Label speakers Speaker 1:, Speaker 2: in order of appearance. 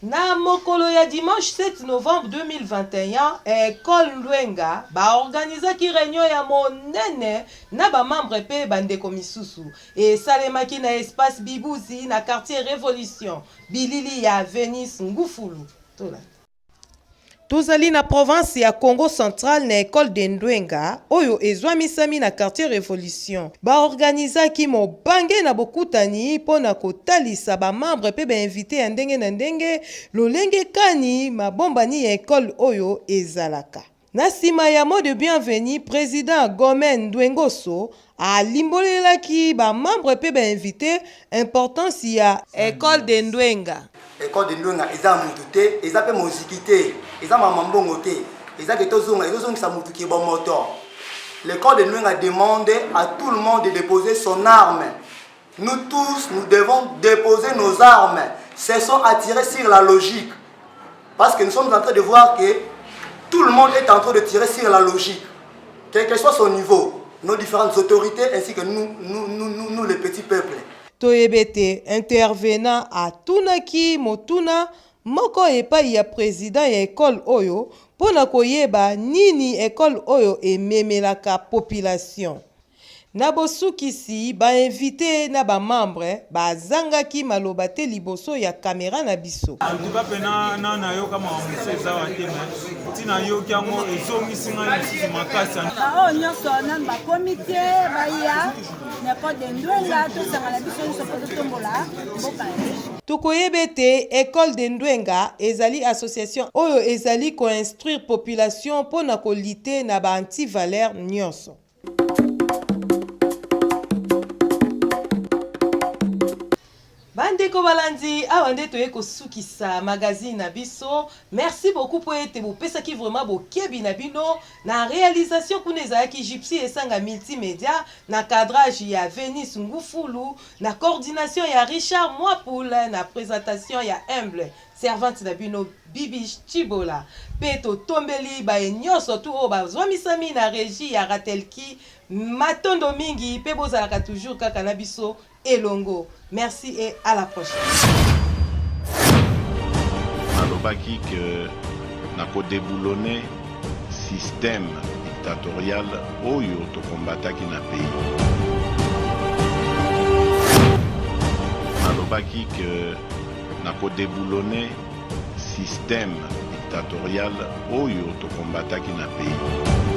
Speaker 1: Na mokolo ya dimanche 7 novembre 2021, École Ndwenga baorganizaki réunion ya monene na bamembre pe bandeko misusu esalemaki na espace Bibuzi na quartier Révolution bilili ya Venise Ngufulu. Tozali na province ya Congo Central na école de Ndwenga oyo ezwamisami na quartier Révolution baorganizaki mobange na bokutani mpona kotalisa bamembre pe bainvite ya ndenge na ndenge lolenge kani mabombani ya école oyo ezalaka. Na nsima ya mot de bienvenue, président Gomen Ndwengoso alimbolelaki bamembre pe bainvite importance ya école de Ndwenga.
Speaker 2: École de Ndwenga eza mutu te, eza pe moziki te, eza mamambongo te, eza ke tozongisa mutu ki bon moto. L'école de Ndwenga demande à tout le monde de déposer son arme. Nous tous, nous devons déposer nos armes. Cessons à tirer sur la logique. Parce que nous sommes en train de voir que tout le monde est en train de tirer sur la logique. Quel que soit son niveau, nos différentes autorités ainsi que nous les petits peuples.
Speaker 1: Toyebete intervenant à tunaki motuna moko epai ya président ya école oyo pona koyeba nini école oyo ememelaka population. Na bosukisi bainvite na bamembre bazangaki maloba te liboso ya kamera na biso.
Speaker 3: Antuka pena na yo kama mseza wa teme tina yo kyango ezongisinga lisusu makasi
Speaker 4: bao nyonso nan ba comité baya na école de Ndwenga tosanga na biso nyonso po tombola mboka.
Speaker 1: Tokoyebete école de Ndwenga ezali association oyo ezali koinstruire population pona kolite na ba anti-valeur nyonso. Bandeko balandi awande toye kosukisa magazine na biso. Merci beaucoup pour ete bopesaki vraiment bokebi na bino na réalisation kuna ezalaki Gypsy esanga multimédia na cadrage ya Venise Ngufulu na coordination ya Richard Mwapoul na présentation ya Humble servante na bino Bibi Chibola peto tombeli ba nyonso tu o bazwamisami na régie ya Ratelki matondo mingi pe bozalaka toujours kaka na biso elongo. Merci et à la prochaine.
Speaker 5: Alobaki que nako déboulonner système dictatorial oyo to combataki na pays. Alobaki que nako déboulonner système dictatorial oyo to combataki na pays.